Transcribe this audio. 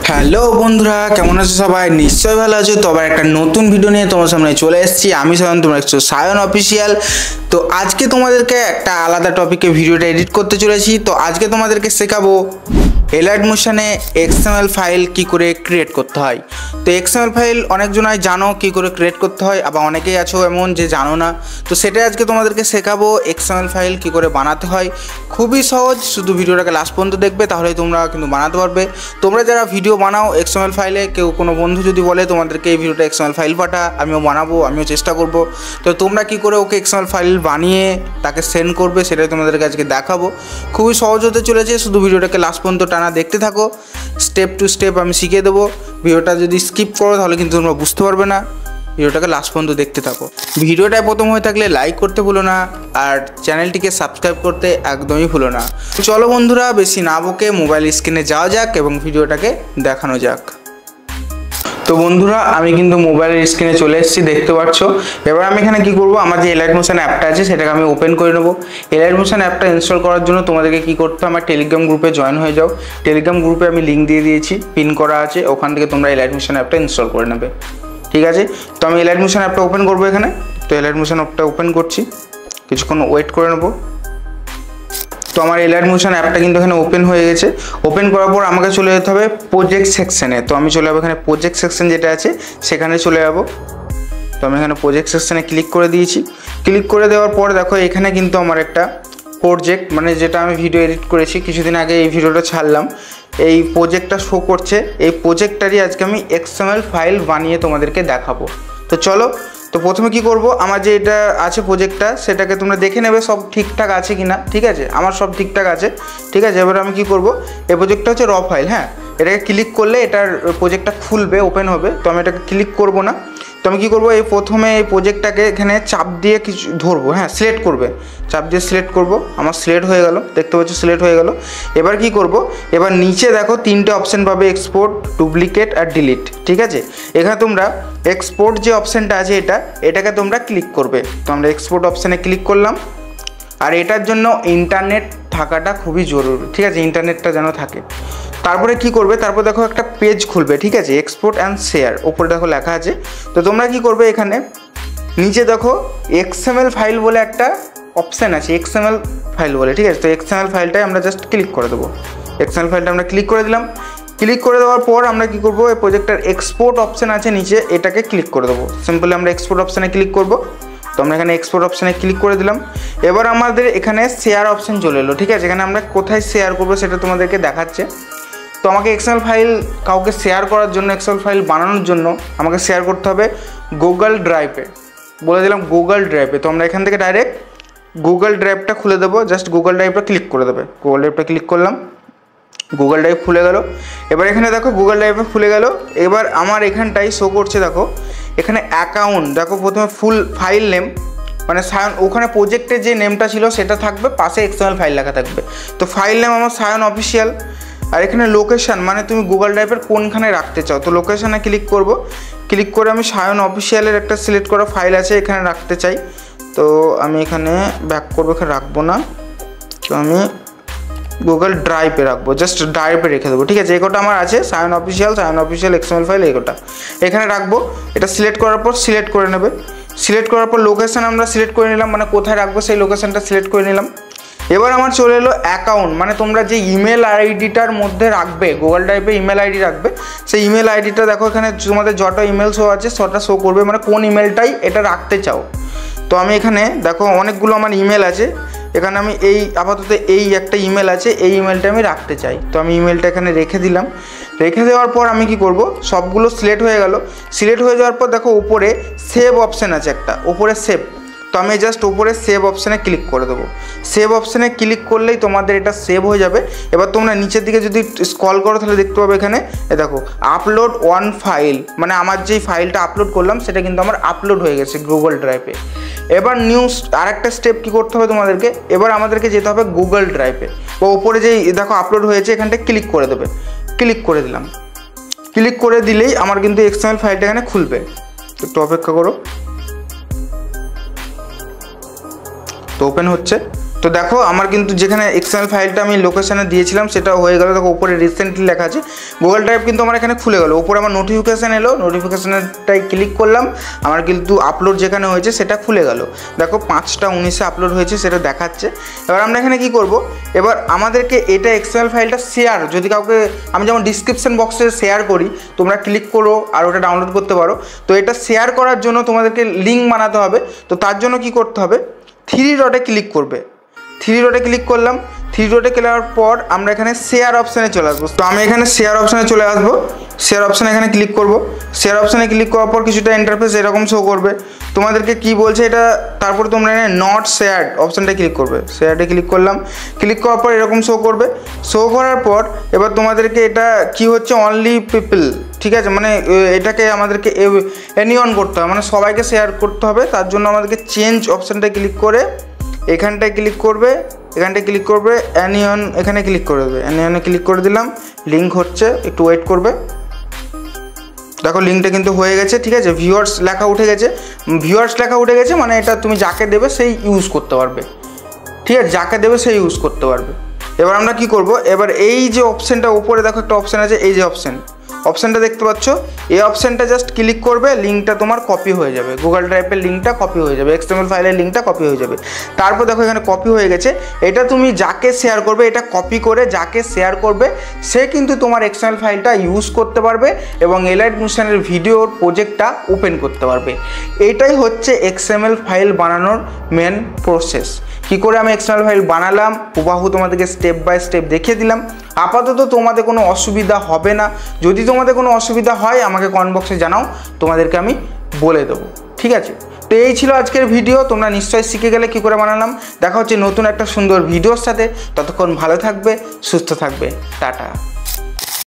Hello বন্ধুরা, কেমন আছো সবাই? নিশ্চয়ই ভালো আছো। তো আবার একটা নতুন ভিডিও নিয়ে তোমার সামনে চলে এসেছি। আমি সায়ন, তোমরা দেখছো সায়ন অফিসিয়াল। তো আজকে তোমাদেরকে একটা আলাদা টপিকে ভিডিওটা এডিট করতে চলেছি। তো আজকে তোমাদেরকে শেখাবো এলাইট মোশনে এক্সএমএল ফাইল কি করে ক্রিয়েট করতে হয়। তো এক্সএমএল ফাইল অনেকজনাই জানো কি করে ক্রিয়েট করতে হয়, আবার অনেকেই আছো এমন যে জানো না। তো সেটাই আজকে তোমাদেরকে শেখাবো এক্সএমএল ফাইল কি করে বানাতে হয়। খুবই সহজ, শুধু ভিডিওটাকে লাস্ট পর্যন্ত দেখবে, তাহলেই তোমরা কিন্তু বানাতে পারবে। তোমরা যারা ভিডিও বানাও এক্সএমএল ফাইলে, কেউ কোনো বন্ধু যদি বলে তোমাদেরকে এই ভিডিওটা এক্সএমএল ফাইল পাঠা, আমিও বানাবো, আমিও চেষ্টা করব। তো তোমরা কি করে ওকে এক্সএমএল ফাইল বানিয়ে তাকে সেন্ড করবে সেটাই তোমাদেরকে আজকে দেখাবো। খুবই সহজ হতে চলেছে, শুধু ভিডিওটাকে লাস্ট পর্যন্ত টানা দেখতে থাকো। স্টেপ টু স্টেপ আমি শিখিয়ে দেবো। ভিডিওটা যদি স্কিপ করো তাহলে কিন্তু তোমরা বুঝতে পারবে না। ভিডিওটাকে লাস্ট পর্যন্ত দেখতে থাকো। ভিডিওটায় প্রথম হয়ে থাকলে লাইক করতে ভুলো না, আর চ্যানেলটিকে সাবস্ক্রাইব করতে একদমই ভুলো না। চলো বন্ধুরা, বেশি না বকে মোবাইল স্ক্রিনে যাওয়া যাক এবং ভিডিওটাকে দেখানো যাক। তো বন্ধুরা, আমি কিন্তু মোবাইলের স্ক্রিনে চলে এসেছি, দেখতে পাচ্ছ। এবার আমি এখানে কি করব, আমার যে এলাইট মোশন অ্যাপটা আছে সেটাকে আমি ওপেন করে নেব। এলাইট মোশন অ্যাপটা ইনস্টল করার জন্য তোমাদেরকে কি করতে হবে, আমার টেলিগ্রাম গ্রুপে জয়েন হয়ে যাও। টেলিগ্রাম গ্রুপে আমি লিঙ্ক দিয়ে দিয়েছি, পিন করা আছে, ওখান থেকে তোমরা এলাইট মোশন অ্যাপটা ইনস্টল করে নেবে। ঠিক আছে, তো আমি এলাইট মোশন অ্যাপটা ওপেন করবো এখানে। তো এলাইট মোশন অ্যাপটা ওপেন করছি, কিছুক্ষণ ওয়েট করে নেবো। তো আমার এলাইট মোশন অ্যাপটা কিন্তু এখানে ওপেন হয়ে গেছে। ওপেন করার পর আমাকে চলে যেতে হবে প্রজেক্ট সেকশনে। তো আমি চলে যাবো এখানে প্রজেক্ট সেকশন যেটা আছে সেখানে চলে যাব। তো আমি এখানে প্রজেক্ট সেকশনে ক্লিক করে দিয়েছি। ক্লিক করে দেওয়ার পর দেখো এখানে কিন্তু আমার একটা প্রজেক্ট, মানে যেটা আমি ভিডিও এডিট করেছি কিছুদিন আগে, এই ভিডিওটা ছাড়লাম, এই প্রজেক্টটা শো করছে। এই প্রজেক্টটারই আজকে আমি এক্সএমএল ফাইল বানিয়ে তোমাদেরকে দেখাবো। তো চলো, তো প্রথমে কি করব, আমার যে এটা আছে প্রজেক্টটা সেটাকে তোমরা দেখে নেবে সব ঠিকঠাক আছে কিনা। ঠিক আছে, আমার সব ঠিকঠাক আছে। ঠিক আছে, এবার আমি কি করব, এই প্রজেক্টটা হচ্ছে র ফাইল। হ্যাঁ, এটাকে ক্লিক করলে এটার প্রজেক্টটা খুলবে, ওপেন হবে। তো আমি এটাকে ক্লিক করব না। তো আমি কী করবো, এই প্রথমে এই প্রজেক্টটাকে এখানে চাপ দিয়ে কিছু ধরবো। হ্যাঁ, সিলেক্ট করবে, চাপ দিয়ে সিলেক্ট করব। আমার সিলেক্ট হয়ে গেল, দেখতে পাচ্ছ সিলেক্ট হয়ে গেল। এবার কি করব, এবার নিচে দেখো তিনটে অপশান পাবে, এক্সপোর্ট, ডুপ্লিকেট আর ডিলিট। ঠিক আছে, এখানে তোমরা এক্সপোর্ট যে অপশানটা আছে এটাকে তোমরা ক্লিক করবে। তো আমরা এক্সপোর্ট অপশানে ক্লিক করলাম। আর এটার জন্য ইন্টারনেট থাকাটা খুবই জরুরি। ঠিক আছে, ইন্টারনেটটা যেন থাকে। তারপরে কি করবে, তারপর দেখো একটা পেজ খুলবে। ঠিক আছে, এক্সপোর্ট অ্যান্ড শেয়ার, ওপরে দেখো লেখা আছে। তো তোমরা কি করবে, এখানে নিচে দেখো এক্সএমএল ফাইল বলে একটা অপশান আছে, এক্সএমএল ফাইল বলে। ঠিক আছে, তো এক্সএমএল ফাইলটাই আমরা জাস্ট ক্লিক করে দেবো। এক্সএমএল ফাইলটা আমরা ক্লিক করে দিলাম। ক্লিক করে দেওয়ার পর আমরা কি করব, এই প্রজেক্টের এক্সপোর্ট অপশান আছে নিচে, এটাকে ক্লিক করে দেবো। সিম্পলি আমরা এক্সপোর্ট অপশানে ক্লিক করব। তো আমরা এখানে এক্সপোর্ট অপশানে ক্লিক করে দিলাম। এবার আমাদের এখানে শেয়ার অপশান চলে এলো। ঠিক আছে, এখানে আমরা কোথায় শেয়ার করবো সেটা তোমাদেরকে দেখাচ্ছে। তো আমাকে এক্সএমএল ফাইল কাউকে শেয়ার করার জন্য, এক্সএমএল ফাইল বানানোর জন্য আমাকে শেয়ার করতে হবে গুগল ড্রাইভে। বলে দিলাম গুগল ড্রাইভে। তো আমরা এখান থেকে ডাইরেক্ট গুগল ড্রাইভটা খুলে দেবো। জাস্ট গুগল ড্রাইভটা ক্লিক করে দেবে। গুগল ড্রাইভটা ক্লিক করলাম, গুগল ড্রাইভ খুলে গেল। এবার এখানে দেখো গুগল ড্রাইভে খুলে গেল। এবার আমার এখানটাই শো করছে, দেখো এখানে অ্যাকাউন্ট, দেখো প্রথমে ফুল ফাইল নেম, মানে সায়ন, ওখানে প্রজেক্টের যে নেমটা ছিল সেটা থাকবে, পাশে এক্সএমএল ফাইল লেখা থাকবে। তো ফাইল নেম আমার সায়ন অফিসিয়াল। আর এখানে লোকেশান, মানে তুমি গুগল ড্রাইভের কোনখানে রাখতে চাও। তো লোকেশানে ক্লিক করব। ক্লিক করে আমি সায়ন অফিসিয়ালের একটা সিলেক্ট করা ফাইল আছে এখানে রাখতে চাই। তো আমি এখানে ব্যাক করবো, এখানে রাখবো না। তো আমি গুগল ড্রাইভে রাখবো, জাস্ট ড্রাইভে রেখে দেবো। ঠিক আছে, এই কটা আমার আছে, সায়ন অফিসিয়াল এক্সএমএল ফাইল, এই কটা এখানে রাখবো। এটা সিলেক্ট করার পর সিলেক্ট করে নেবে। সিলেক্ট করার পর লোকেশান আমরা সিলেক্ট করে নিলাম, মানে কোথায় রাখবো সেই লোকেশানটা সিলেক্ট করে নিলাম। এবার আমার চলে এলো অ্যাকাউন্ট, মানে তোমরা যে ইমেল আইডিটার মধ্যে রাখবে, গুগল ড্রাইভে ইমেল আইডি রাখবে, সেই ইমেল আইডিটা দেখো এখানে তোমাদের যত ইমেল শো আছে সবটা শো করবে, মানে কোন ইমেলটাই এটা রাখতে চাও। তো আমি এখানে দেখো অনেকগুলো আমার ইমেল আছে, এখানে আমি এই আপাতত এই একটা ইমেল আছে, এই ইমেলটা আমি রাখতে চাই। তো আমি ইমেলটা এখানে রেখে দিলাম। রেখে দেওয়ার পর আমি কি করব, সবগুলো সিলেক্ট হয়ে গেল। সিলেক্ট হয়ে যাওয়ার পর দেখো উপরে সেভ অপশান আছে একটা, উপরে সেভ। তো আমি জাস্ট উপরে সেভ অপশানে ক্লিক করে দেবো। সেভ অপশানে ক্লিক করলেই তোমাদের এটা সেভ হয়ে যাবে। এবার তোমরা নিচের দিকে যদি স্ক্রল করো তাহলে দেখতে পাবে এখানে দেখো আপলোড ওয়ান ফাইল, মানে আমার যেই ফাইলটা আপলোড করলাম সেটা কিন্তু আমার আপলোড হয়ে গেছে গুগল ড্রাইভে। এবার আরেকটা স্টেপ কী করতে হবে তোমাদেরকে, এবার আমাদেরকে যেতে হবে গুগল ড্রাইভে, বা ওপরে যেই দেখো আপলোড হয়েছে এখানটা ক্লিক করে দেবে। ক্লিক করে দিলাম। ক্লিক করে দিলেই আমার কিন্তু এক্সএমএল ফাইলটা এখানে খুলবে। একটু অপেক্ষা করো। তো ওপেন হচ্ছে। তো দেখো আমার কিন্তু যেখানে এক্সএমএল ফাইলটা আমি লোকেশনে দিয়েছিলাম সেটা হয়ে গেল। দেখো উপরে রিসেন্টলি লেখা আছে, গুগল ড্রাইভ কিন্তু আমার এখানে খুলে গেল। উপরে আমার নোটিফিকেশান এলো, নোটিফিকেশানটাই ক্লিক করলাম, আমার কিন্তু আপলোড যেখানে হয়েছে সেটা খুলে গেল। দেখো 5:19 আপলোড হয়েছে সেটা দেখাচ্ছে। এবার আমরা এখানে কি করব, এবার আমাদেরকে এটা এক্সএমএল ফাইলটা শেয়ার, যদি কাউকে আমি যেমন ডিসক্রিপশন বক্সে শেয়ার করি, তোমরা ক্লিক করো আর ওটা ডাউনলোড করতে পারো। তো এটা শেয়ার করার জন্য তোমাদেরকে লিঙ্ক বানাতে হবে। তো তার জন্য কি করতে হবে, 3 ডটে ক্লিক করবে। 3 ডটে ক্লিক করলাম, 3 ডটে ক্লিক করার পর আমরা এখানে শেয়ার অপশানে চলে আসবো। তো আমি এখানে শেয়ার অপশানে চলে আসবো, শেয়ার অপশানে এখানে ক্লিক করব। শেয়ার অপশানে ক্লিক করার পর কিছুটা ইন্টারফেস এরকম শো করবে। তোমাদেরকে কি বলছে এটা, তারপরে তোমরা এখানে নট শেয়ার্ড অপশানটা ক্লিক করবে। শেয়ারডে ক্লিক করলাম, ক্লিক করার পর এরকম শো করবে। শো করার পর এবার তোমাদেরকে এটা কি হচ্ছে, অনলি পিপল, ঠিক আছে, মানে এটাকে আমাদেরকে এনিওয়ান করতে হবে, মানে সবাইকে শেয়ার করতে হবে। তার জন্য আমাদেরকে চেঞ্জ অপশানটা ক্লিক করে এখানটায় ক্লিক করবে, এখানটায় ক্লিক করবে, অ্যানিয়ন এখানে ক্লিক করে দেবে। অ্যানিয়নে ক্লিক করে দিলাম, লিঙ্ক হচ্ছে, একটু ওয়েট করবে। দেখো লিঙ্কটা কিন্তু হয়ে গেছে, ঠিক আছে। ভিউয়ার্স লেখা উঠে গেছে, ভিউয়ার্স লেখা উঠে গেছে, মানে এটা তুমি যাকে দেবে সেই ইউজ করতে পারবে, ঠিক আছে, যাকে দেবে সেই ইউজ করতে পারবে। এবার আমরা কি করব, এবার এই যে অপশানটা উপরে দেখো একটা অপশান আছে, এই যে অপশানটা দেখতে পাচ্ছ, এই অপশানটা জাস্ট ক্লিক করবে, লিঙ্কটা তোমার কপি হয়ে যাবে, গুগল ড্রাইভের লিঙ্কটা কপি হয়ে যাবে, এক্সএমএল ফাইলের লিঙ্কটা কপি হয়ে যাবে। তারপর দেখো এখানে কপি হয়ে গেছে। এটা তুমি যাকে শেয়ার করবে, এটা কপি করে যাকে শেয়ার করবে সে কিন্তু তোমার এক্সএমএল ফাইলটা ইউজ করতে পারবে এবং এলাইট মিশনের ভিডিওর প্রজেক্টটা ওপেন করতে পারবে। এটাই হচ্ছে এক্সএমএল ফাইল বানানোর মেন প্রসেস। কী করে আমি এক্সএমএল ফাইল বানালাম হুবাহু তোমাদেরকে স্টেপ বাই স্টেপ দেখিয়ে দিলাম। আপাতত তোমাদের কোনো অসুবিধা হবে না। যদি তোমাদের কোনো অসুবিধা হয় আমাকে কমেন্ট বক্সে জানাও, তোমাদেরকে আমি বলে দেবো, ঠিক আছে। তো এই ছিল আজকের ভিডিও, তোমরা নিশ্চয়ই শিখে গেলে কী করে বানালাম। দেখা হচ্ছে নতুন একটা সুন্দর ভিডিওর সাথে, ততক্ষণ ভালো থাকবে, সুস্থ থাকবে, টাটা।